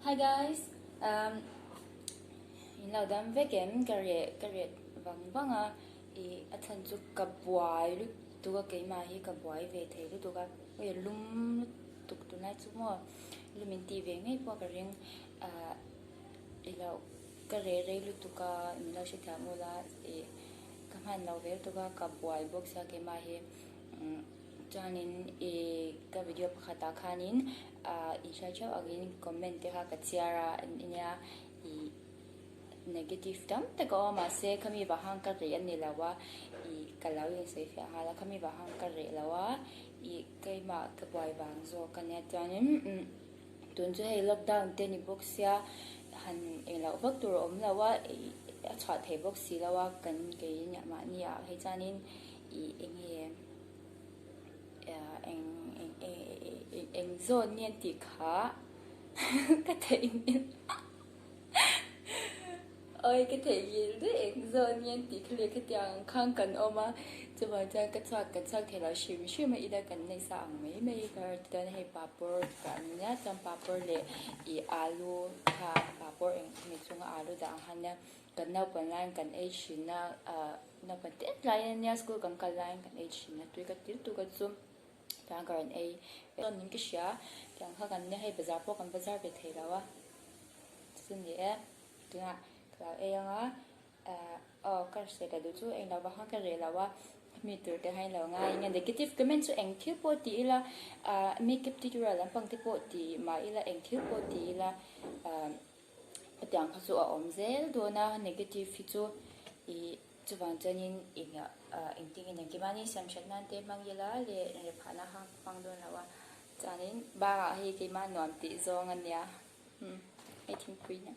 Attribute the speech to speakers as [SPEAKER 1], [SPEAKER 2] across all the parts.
[SPEAKER 1] Hi guys, um, in lau dam ve kem kare vang a I athan chu kabuai lu tu ka ke ma hi kabuai ve the lu tu ka we lum tuk tu nai chu mo lumin ti ve ngai po ka ring a I lau kare lu tu ka mi lau shi tha mo la ka man lau ve tu ka kabuai box sa ke ma hi chanin ka video pakhata khanin isha chaw again comment te ha ka chiara inya I negative tam te ko ma se khami ba hang ka re ani lawa I kalau yang se fa hala khami ba hang ka re lawa I kai ma ka boy bang zo ka ne chanin tun chu hei lockdown te ni box ya han e law bak tur om lawa a chha the box si lawa kan ke nya ma ni ya hei chanin I enge eng zone nian ti kha ka thei ôi cái thể gì đấy giờ nhiên tí cái cái tiếng khang cần ôm á chứ mà cha cái chắc thì là xíu mà ida cần này sang mấy cái tên hay papur cần nhá trong papur lệ I alu ha papur mình chung alu đang han nha cần nào cần line cần h na nào cần tết line nha school cần line cần h na tôi cái tiếng tôi cái zoom đang cần a còn những cái xia chẳng khác cần hay bazar po cần bazar về thế đâu á xin nhé đúng không là em á cái sẽ là đối với em là bao cái gì là bao mi từ từ hay là ngay nghe negative comment cho em thiếu bộ tí là make up tí rồi làm bằng tí bộ tí mà là em thiếu bộ tí là tiếng phát số ổn dễ đồ na negative phía chỗ cho bạn cho nên em tiếng em cái mà đi xem xét nan tem bằng gì là để phá na hàng bằng đồ là cho nên ba hay cái mà nón tí do ngân ya I think quý nhá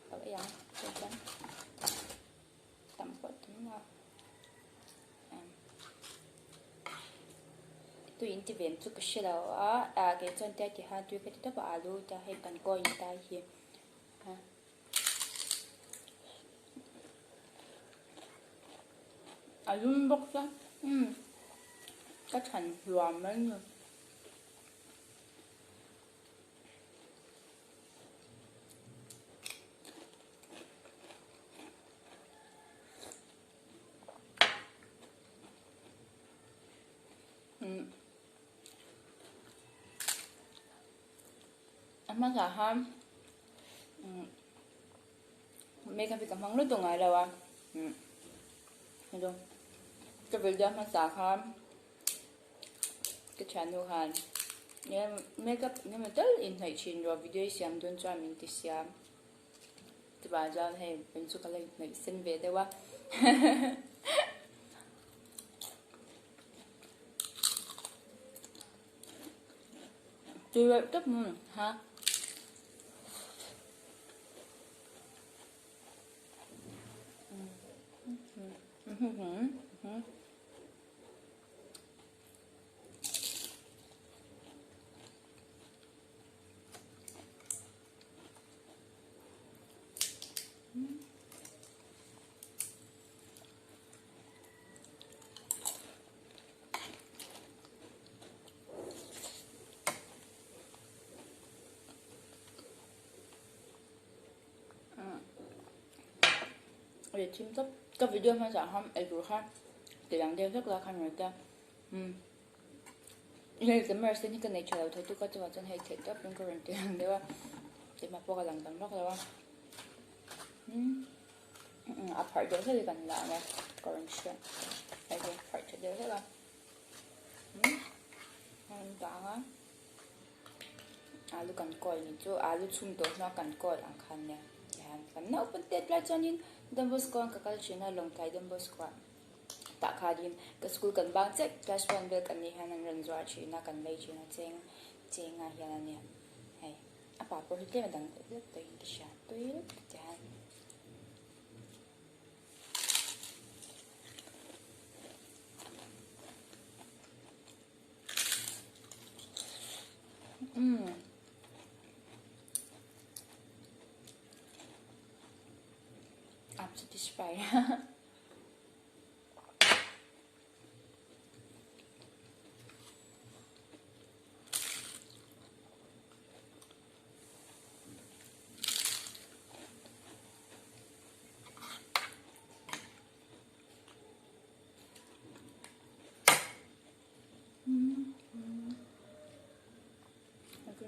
[SPEAKER 1] ở đây chân tầm bớt đúng không tôi in thì về chút cái gì đâu cái chân tay thì hai tôi cái thứ đó alu ta hay cần coi như tay gì alu bốc ra cái thành loàm đấy nữa mà cả ham mấy cái việc mang lúc tụi ngài đâu hiểu cái video mà xả ham cái channel han nhớ makeup nhưng mà tới in hay chín rồi video xem đơn cho mình thì xem thì bà giờ hay bên số cái này xin về đây quá tôi rất ha để chim tóc cái video mà giả không ấy rồi ha để làm đeo rất là khăn người ta nên cái mà xin cái này chờ thôi tôi có cho chân hay thiệt tóc những cái人tiền đấy để mà bỏ cái làm tầm rất là apart được thì cần là này còn chuyện đây cái apart được thế là đáng á alu cần coi này chứ alu chung tốt nó cần coi ăn khăn nè làm nào cũng tết lại cho nên đâm bớt con các cái chuyện là lòng tay đâm bớt con tạ khá đi cái school cần bằng check cash one bill cần đi hàng lần rồi chuyện là cần lấy chuyện là chêng chêng à hiện nè hay bà bố thì mà đằng rất tới cái sao tôi rất chán I'm satisfied.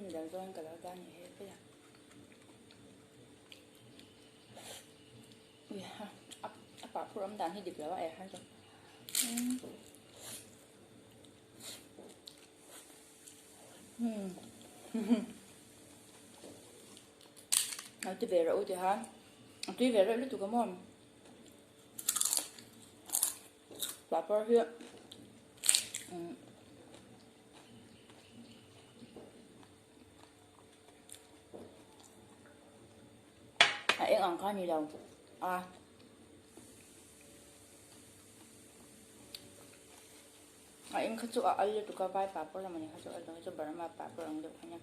[SPEAKER 1] là do anh cả lão ta nhỉ hết bây giờ. Ui ha, apa pun dan hidup lah ha tu. Nói tới về rồi thì ha, tuy về rồi lúc tụi có mòn, bà bao nhiêu, em ăn có nhiều đâu, em khá chỗ ở đây tụi có vài bà bao là mình khá chỗ ở đó cho bà mà bà bao ăn được nha.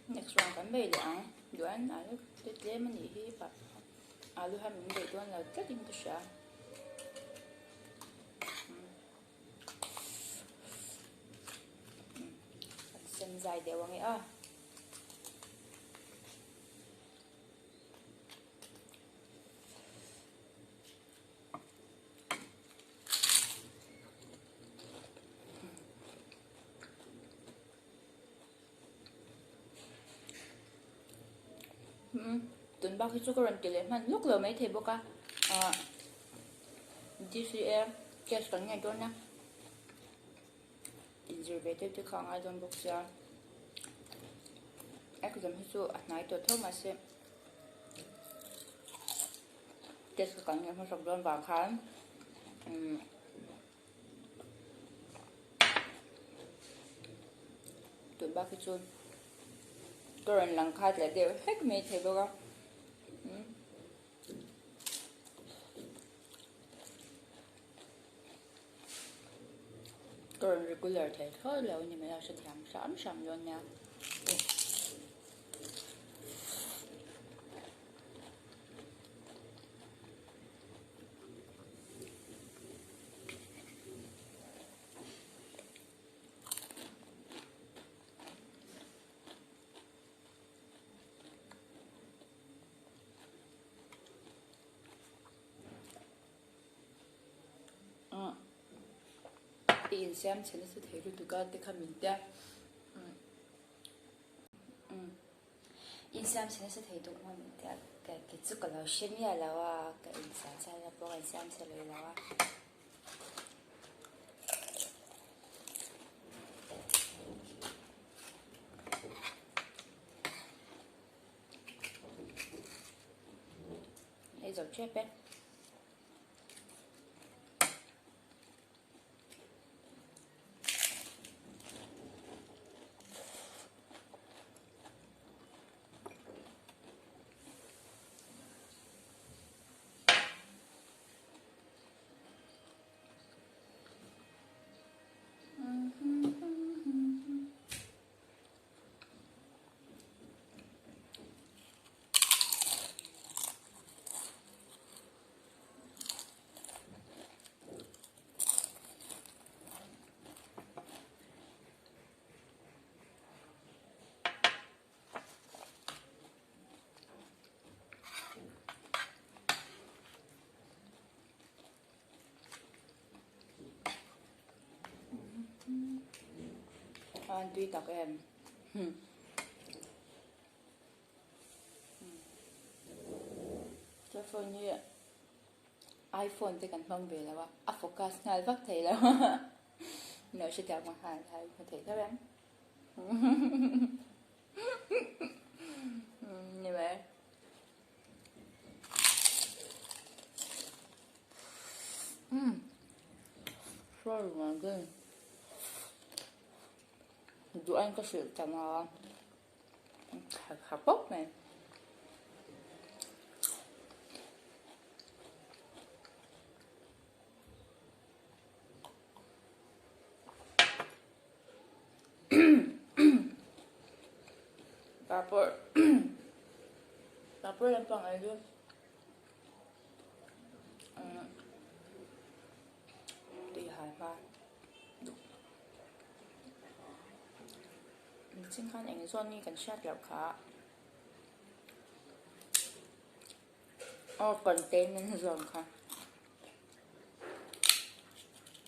[SPEAKER 1] Next round kan beli ang duan alu tetap menihi pak alu ham ini duan lalu tadi itu sah sen dài đều anh ấy tuần bác khi cho cái tiền lên mà lúc lờ mấy thầy bố ca DCM cash tận ngày tuần nè reservated to Kang Island books ya exam hisu at night to Thomas cash tận ngày hôm sau tuần vào khám tuần bác khi cho cái lần khai lại đều hết mấy thầy bố ca cái regular thầy thôi lâu nhưng mà sẽ thèm sẵn luôn nha. 인삼 전에서 대로 누가 택합니다. 인삼 전에서 대도 합니다. cái chút còn là xem nhà là cái insan sai là bao insan sai là hay dọc chép ấy. Anh tuy tóc em cho phone như iPhone thì cần phong về là what focus ngay bắt thấy là nó sẽ chọn mặt hàng thay có thể các em như vậy sorry mà good tụi anh có sự tò học bốc này bà papor papor yang pang itu đi hài ba mình xin khán ảnh son như cần sát lọc khá còn tên nên rồi khá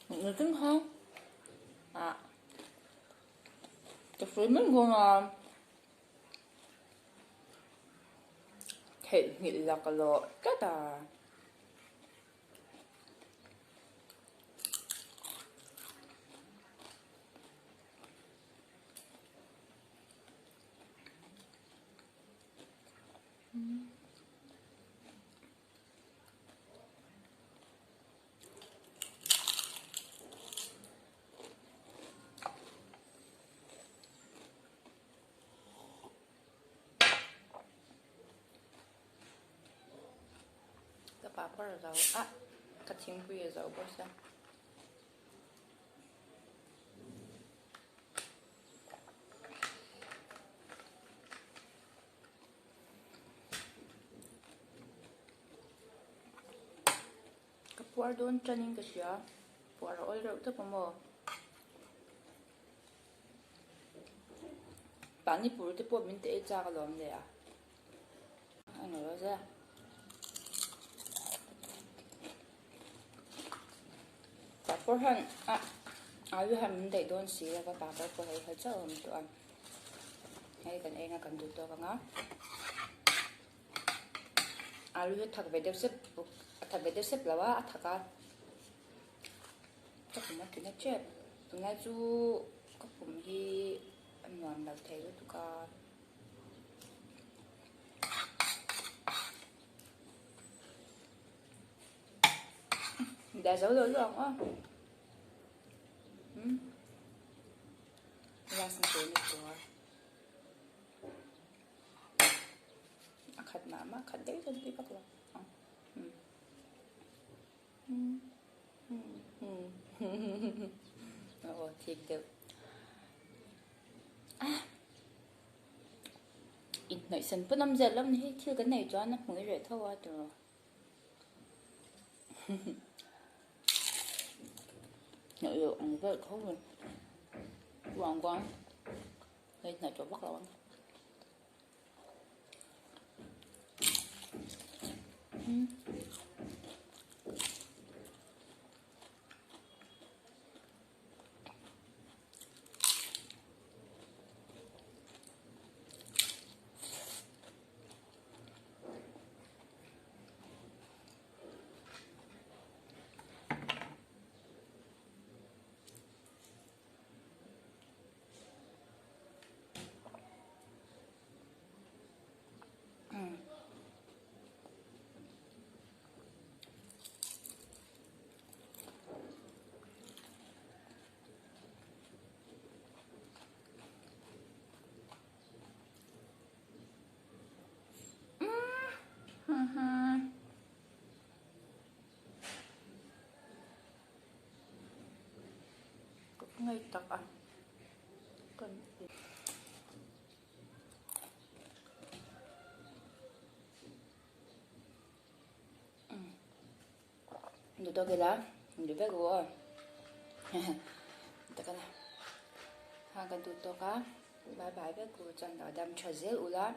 [SPEAKER 1] người tính không cái phim mình còn là thể hiện là cái lộ rất là papar daw katimpuye daw bosa kapuar don chaning ka siya puar oil raw ta mo pani pur te po min te cha ka lom le ano ra sa papor han ayu han min dei don si la ka papor ko hai cha om to an hai kan enga kan du to ka nga alu thak ve de sep lawa thaka ka kuma ki na che tunga chu ka pum hi anwan dal thei tu ka đã dấu lỗi luôn á ra sang tới này của khát mà khát đấy cho đi bắt luôn thiệt được ít nội sân vẫn 5 giờ lắm thì chưa cái này cho nó mới rửa thôi rồi nội lượng ăn rất là khó luôn hoàng quá đây là chỗ bắt đầu ngay tắc ăn cần được đâu cái lá được bé của tất cả này hàng cần tụt to cá bye bye bé của chân đó đâm chả dễ ula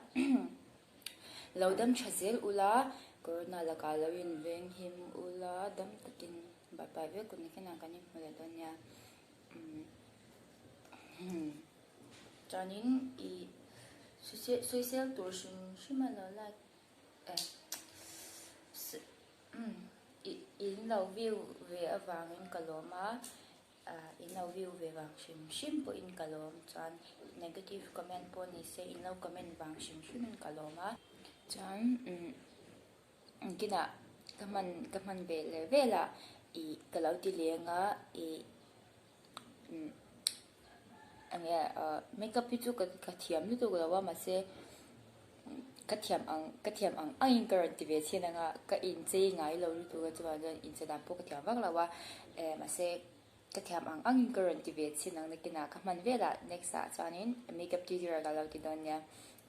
[SPEAKER 1] lâu đâm chả dễ ula corona là cả lâu in veng him ula đâm takin bye bye bé của này cái nào cái này mà là đơn nha cho nên i social torsion mà nó là in lâu view về vàng in kaloma in lâu view về vàng sim po in kalom chan negative comment po ni se in lâu comment vàng sim in kaloma chan kina kaman be le vela i kalau ti lenga i anga makeup pichu ka thiam lu to ga ma se ka thiam ang ain current ve chena nga ka in che ngai lo lu to ga chuan in che dan po ka thiam wak lawa ma se cái thèm ang current debate xin ang nakina kaman vela next sa chanin makeup tutorial galaw ti don ya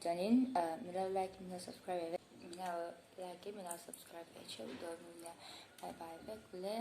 [SPEAKER 1] chanin mila like mila subscribe mila like mila subscribe e cheu do mila bye bye ve kule